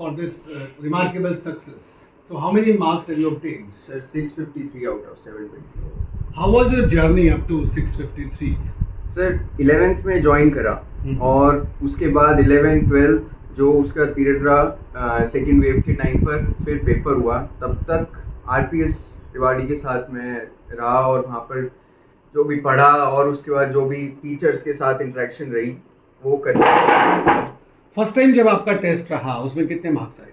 for this remarkable success. So how many marks have you obtained? Sir, 653 out of 720. How was your journey up to 653? Sir 11th में join करा और उसके बाद 11th 12th जो उसका period रहा second wave के time पर फिर पेपर हुआ, तब तक आरपीएस रेवाड़ी के साथ में रहा और वहाँ पर जो भी पढ़ा और उसके बाद जो भी टीचर्स के साथ इंटरेक्शन रही वो कर। फर्स्ट टाइम जब आपका टेस्ट रहा उसमें कितने मार्क्स आए थे?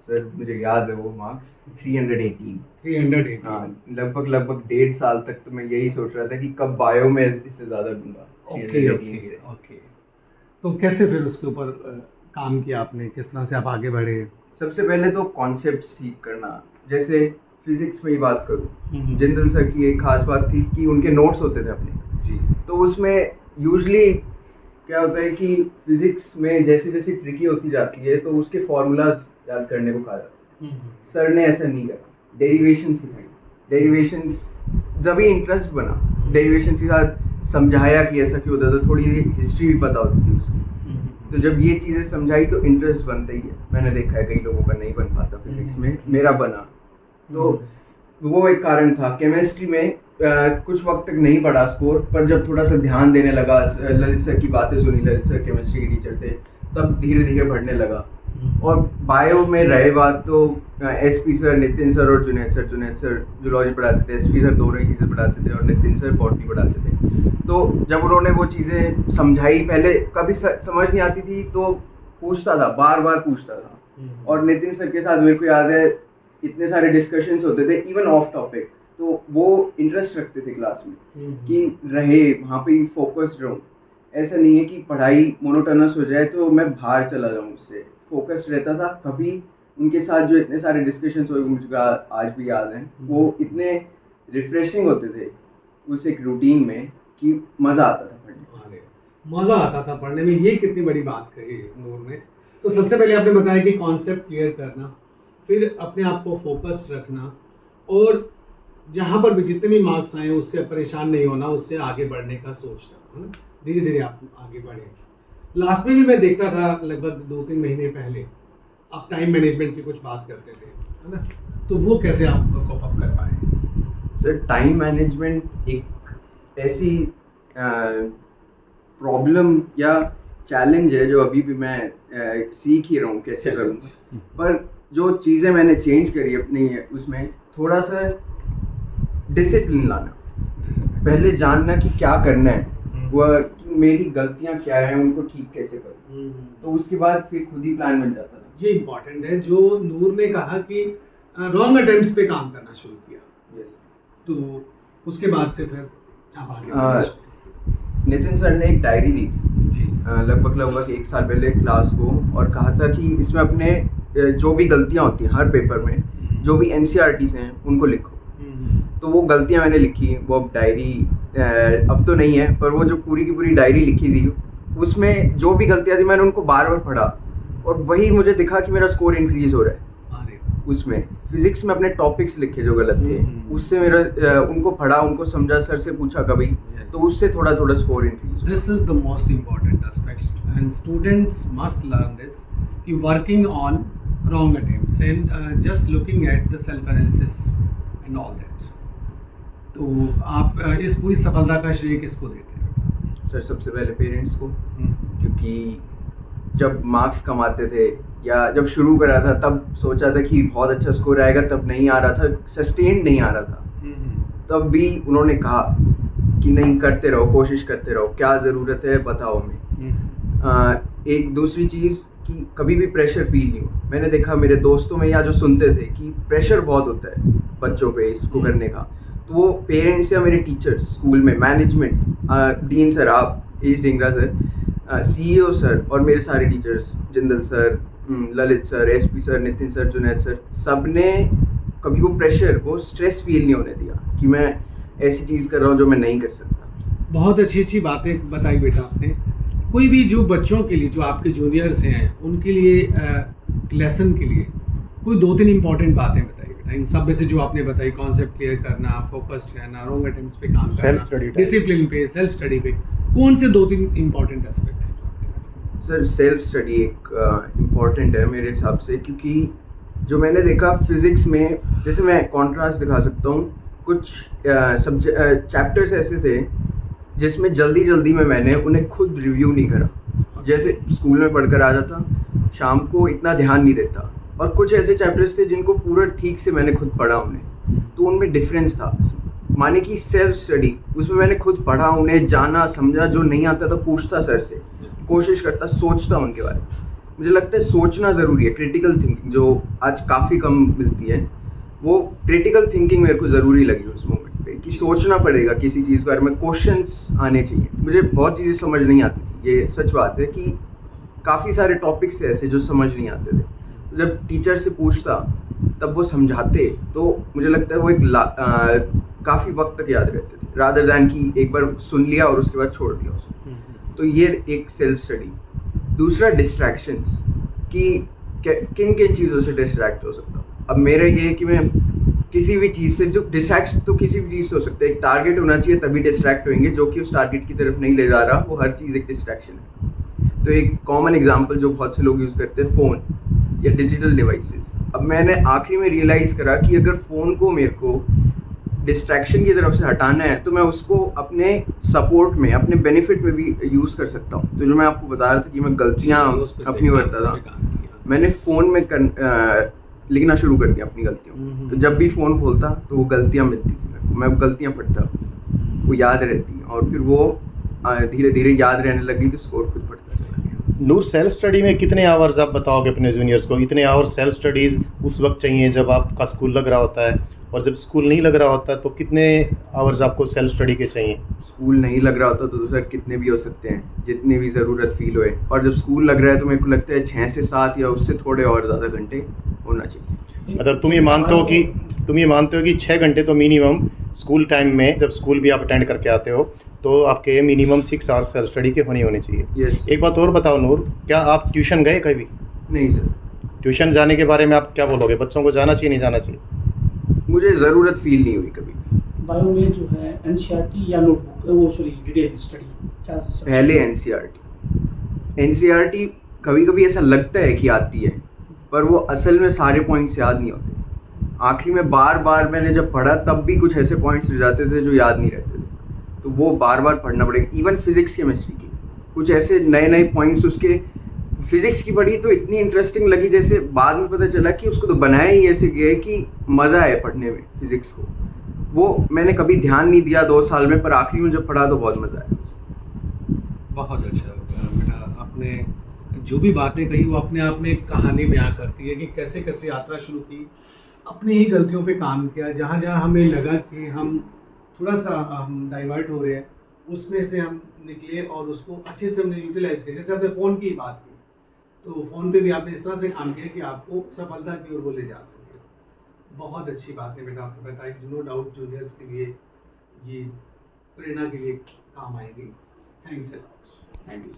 सर मुझे याद है वो मार्क्स 318। 318। हाँ, लगभग 1.5 साल तक तो मैं यही सोच रहा था कि कब बायो में इससे ज़्यादा दूंगा। ओके। तो कैसे फिर उसके ऊपर काम किया आपने, किस तरह से आप आगे बढ़े? सबसे पहले तो कॉन्सेप्ट्स ठीक करना, जैसे फिजिक्स में ही बात करूँ, जिंदल सर की एक खास बात थी कि उनके नोट्स होते थे अपने जी, तो उसमें यूजली क्या होता है कि फिजिक्स में जैसे जैसे ट्रिकी होती जाती है तो उसके फॉर्मूलाज याद करने को कहा जाता है। सर ने ऐसा नहीं करा, डेरिवेशन सिखाई, डेरिवेशंस जब ही इंटरेस्ट बना डेरिवेशन के साथ समझाया कि ऐसा क्यों होता है, तो थोड़ी हिस्ट्री भी पता होती थी उसकी, तो जब ये चीज़ें समझाई तो इंटरेस्ट बनता ही है। मैंने देखा है कई लोगों का नहीं बन पाता फिजिक्स में, मेरा बना, तो वो एक कारण था। केमिस्ट्री में कुछ वक्त तक नहीं पढ़ा स्कोर, पर जब थोड़ा सा ध्यान देने लगा, ललित सर की बातें सुनी, ललित सर केमिस्ट्री के टीचर थे, तब धीरे धीरे बढ़ने लगा। और बायो में रहे बात तो एसपी सर, नितिन सर और जुनैद सर जूलॉजी पढ़ाते थे, एसपी सर दोनों ही चीज़ें पढ़ाते थे और नितिन सर बॉटनी पढ़ाते थे। तो जब उन्होंने वो चीज़ें समझाई, पहले कभी समझ नहीं आती थी तो पूछता था, बार बार पूछता था। और नितिन सर के साथ मेरे को याद है इतने सारे डिस्कशंस होते थे इवन ऑफ टॉपिक, तो वो इंटरेस्ट रखते थे क्लास में कि रहे वहाँ पे फोकस्ड रहूँ। ऐसा नहीं है कि पढ़ाई मोनोटोनस हो जाए तो मैं बाहर चला जाऊँ, उससे फोकस्ड रहता था। कभी उनके साथ जो इतने सारे डिस्कशंस हुए मुझे आज भी याद हैं, वो इतने रिफ्रेशिंग होते थे उस एक रूटीन में कि मज़ा आता था पढ़ने। मज़ा आता था पढ़ने में, ये कितनी बड़ी बात कही नूर ने। तो सबसे पहले आपने बताया कि कॉन्सेप्ट क्लियर करना, फिर अपने आप को फोकस्ड रखना, और जहाँ पर भी जितने भी मार्क्स आए उससे परेशान नहीं होना, उससे आगे बढ़ने का सोचना, है ना। धीरे धीरे आप आगे बढ़े। लास्ट में भी मैं देखता था लगभग 2-3 महीने पहले आप टाइम मैनेजमेंट की कुछ बात करते थे, है ना, तो वो कैसे आप कोप अप कर पाए? सर टाइम मैनेजमेंट एक ऐसी प्रॉब्लम या चैलेंज है जो अभी भी मैं सीख ही रहा हूँ कैसे करूँ, पर जो चीज़ें मैंने चेंज करी अपनी उसमें थोड़ा सा डिसिप्लिन लाना, पहले जानना कि क्या करना है, वह कि मेरी गलतियाँ क्या हैं, उनको ठीक कैसे करूँ, तो उसके बाद फिर खुद ही प्लान बन जाता था। ये इम्पोर्टेंट है जो नूर ने कहा कि रॉन्ग अटेम्प्ट्स पे काम करना शुरू किया। यस। तो उसके बाद से फिर आप आगे नितिन सर ने एक डायरी दी थी लगभग 1 साल पहले क्लास को, और कहा था कि इसमें अपने जो भी गलतियाँ होती हैं हर पेपर में, जो भी एनसीईआरटीज़ हैं उनको लिखो। तो वो गलतियाँ मैंने लिखी, वो अब डायरी अब तो नहीं है, पर वो जो पूरी की पूरी डायरी लिखी थी उसमें जो भी गलतियाँ थी मैंने उनको बार बार पढ़ा, और वही मुझे दिखा कि मेरा स्कोर इंक्रीज़ हो रहा है। उसमें फिजिक्स में अपने टॉपिक्स लिखे जो गलत थे, उससे मेरा उनको पढ़ा, उनको समझा, सर से पूछा कभी, तो उससे थोड़ा थोड़ा score increase. This is the most important aspect and students must learn this, कि working on wrong attempts and just looking at the self analysis and all that. तो आप इस पूरी सफलता का श्रेय किसको देते हैं? सर सबसे पहले पेरेंट्स को, क्योंकि जब मार्क्स कमाते थे या जब शुरू करा था तब सोचा था कि बहुत अच्छा स्कोर आएगा, तब नहीं आ रहा था, सस्टेन नहीं आ रहा था, तब भी उन्होंने कहा कि नहीं करते रहो, कोशिश करते रहो, क्या ज़रूरत है बताओ हमें। एक दूसरी चीज़ कि कभी भी प्रेशर फील नहीं हो। मैंने देखा मेरे दोस्तों में या जो सुनते थे कि प्रेशर बहुत होता है बच्चों पे इसको करने का, तो वो पेरेंट्स या मेरे टीचर्स स्कूल में, मैनेजमेंट, डीन सर, आप H Dhingra sir, CEO sir और मेरे सारे teachers, Jindal sir, Lalit sir, SP sir, Nitin sir, Junaid sir, सब ने कभी वो प्रेशर, वो स्ट्रेस फील नहीं होने दिया कि मैं ऐसी चीज़ कर रहा हूँ जो मैं नहीं कर सकता। बहुत अच्छी अच्छी बातें बताई बेटा आपने। कोई भी जो बच्चों के लिए, जो आपके जूनियर्स हैं, उनके लिए लेसन के लिए कोई 2-3 इंपॉर्टेंट बातें बताइए बेटा। इन सब में से जो आपने बताई, कॉन्सेप्ट क्लियर करना, फोकस्ड रहना, रॉन्ग अटेम्प्ट्स पे काम करना, डिसिप्लिन पे, सेल्फ स्टडी पे, कौन से 2-3 इंपॉर्टेंट एस्पेक्ट हैं जो आप देना चाहेंगे? सर सेल्फ स्टडी एक इम्पॉर्टेंट है मेरे हिसाब से, क्योंकि जो मैंने देखा फिज़िक्स में, जैसे मैं कॉन्ट्रास्ट दिखा सकता हूँ, कुछ चैप्टर्स ऐसे थे जिसमें जल्दी जल्दी में मैंने उन्हें खुद रिव्यू नहीं करा। जैसे स्कूल में पढ़कर आ जाता, शाम को इतना ध्यान नहीं देता, और कुछ ऐसे चैप्टर्स थे जिनको पूरा ठीक से मैंने खुद पढ़ा उन्हें, तो उनमें डिफरेंस था। माने कि सेल्फ स्टडी, उसमें मैंने खुद पढ़ा, उन्हें जाना समझा, जो नहीं आता था पूछता सर से, कोशिश करता, सोचता उनके बारे में। मुझे लगता है सोचना ज़रूरी है, क्रिटिकल थिंकिंग जो आज काफ़ी कम मिलती है, वो क्रिटिकल थिंकिंग मेरे को ज़रूरी लगी उस मोमेंट पे, कि सोचना पड़ेगा किसी चीज़ के बारे में, क्वेश्चंस आने चाहिए। मुझे बहुत चीज़ें समझ नहीं आती थी, ये सच बात है कि काफ़ी सारे टॉपिक्स थे ऐसे जो समझ नहीं आते थे, तो जब टीचर से पूछता तब वो समझाते, तो मुझे लगता है वो एक काफ़ी वक्त तक याद रहते थे, रादर दैन कि एक बार सुन लिया और उसके बाद छोड़ दिया उसको। तो ये एक सेल्फ स्टडी। दूसरा डिस्ट्रैक्शंस, कि किन किन चीज़ों से डिस्ट्रैक्ट हो सकता हूँ। अब मेरा ये है कि मैं किसी भी चीज़ से, जो डिस्ट्रैक्ट तो किसी भी चीज़ से हो सकता है, एक टारगेट होना चाहिए तभी डिस्ट्रैक्ट होंगे, जो कि उस टारगेट की तरफ नहीं ले जा रहा, वो हर चीज़ एक डिस्ट्रैक्शन है। तो एक कॉमन एग्जांपल जो बहुत से लोग यूज़ करते हैं, फ़ोन या डिजिटल डिवाइसेस। अब मैंने आखिरी में रियलाइज़ करा कि अगर फ़ोन को मेरे को डिस्ट्रैक्शन की तरफ से हटाना है, तो मैं उसको अपने सपोर्ट में, अपने बेनिफिट में भी यूज़ कर सकता हूँ। तो जो मैं आपको बता रहा था कि मैं गलतियाँ अपनी करता था, मैंने फ़ोन में लिखना शुरू कर दिया अपनी गलतियों। तो जब भी फ़ोन खोलता तो वो गलतियाँ मिलती थी मेरे को, मैं वो गलतियाँ पढ़ता, वो याद रहती, और फिर वो धीरे धीरे याद रहने लगी, तो स्कोर खुद बढ़ता चला गया। नूर, सेल्फ स्टडी में कितने आवर्स आप बताओगे अपने जूनियर्स को? इतने आवर्स सेल्फ स्टडीज़ उस वक्त चाहिए जब आपका स्कूल लग रहा होता है, और जब स्कूल नहीं लग रहा होता तो कितने आवर्स आपको सेल्फ स्टडी के चाहिए? स्कूल नहीं लग रहा होता तो सर कितने भी हो सकते हैं, जितनी भी ज़रूरत फील होए, और जब स्कूल लग रहा है तो मेरे को लगता है 6 से 7 या उससे थोड़े और ज़्यादा घंटे होना चाहिए। मतलब तुम ये मानते हो कि 6 घंटे तो मिनिमम स्कूल टाइम में, जब स्कूल भी आप अटेंड करके आते हो, तो आपके मिनिमम 6 आवर्स सेल्फ स्टडी के होने चाहिए। यस। एक बात और बताओ नूर, क्या आप ट्यूशन गए कभी? नहीं सर। ट्यूशन जाने के बारे में आप क्या बोलोगे? बच्चों को जाना चाहिए, नहीं जाना चाहिए? मुझे ज़रूरत फील नहीं हुई कभी। बायो में जो है एनसीईआरटी या नोटबुक, वो सॉरी डिटेल स्टडी क्या? पहले एनसीईआरटी कभी कभी ऐसा लगता है कि आती है, पर वो असल में सारे पॉइंट्स याद नहीं होते। आखिरी में बार बार मैंने जब पढ़ा तब भी कुछ ऐसे पॉइंट्स रह जाते थे जो याद नहीं रहते थे, तो वो बार बार पढ़ना पड़ेगा। इवन फिजिक्स केमिस्ट्री की कुछ ऐसे नए नए पॉइंट्स, उसके फिजिक्स की पढ़ी तो इतनी इंटरेस्टिंग लगी, जैसे बाद में पता चला कि उसको तो बनाया ही ऐसे गया कि मज़ा है पढ़ने में फिजिक्स को। वो मैंने कभी ध्यान नहीं दिया 2 साल में, पर आखिरी में जब पढ़ा तो बहुत मज़ा आया। बहुत अच्छा बेटा, आपने जो भी बातें कही वो अपने आप में एक कहानी बयां करती है कि कैसे कैसे यात्रा शुरू की, अपनी ही गलतियों पे काम किया, जहाँ जहाँ हमें लगा कि हम थोड़ा सा हम डाइवर्ट हो रहे हैं, उसमें से हम निकले और उसको अच्छे से हमने यूटिलाइज किया। जैसे आपने फ़ोन की बात की, तो फ़ोन पे भी आपने इस तरह से काम किया कि आपको सफलता की ओर वो ले जा सके। बहुत अच्छी बात है बेटा, आपने बताया कि नो डाउट जूनियर्स के लिए ये प्रेरणा के लिए काम आएगी। Thanks a lot. Thank you.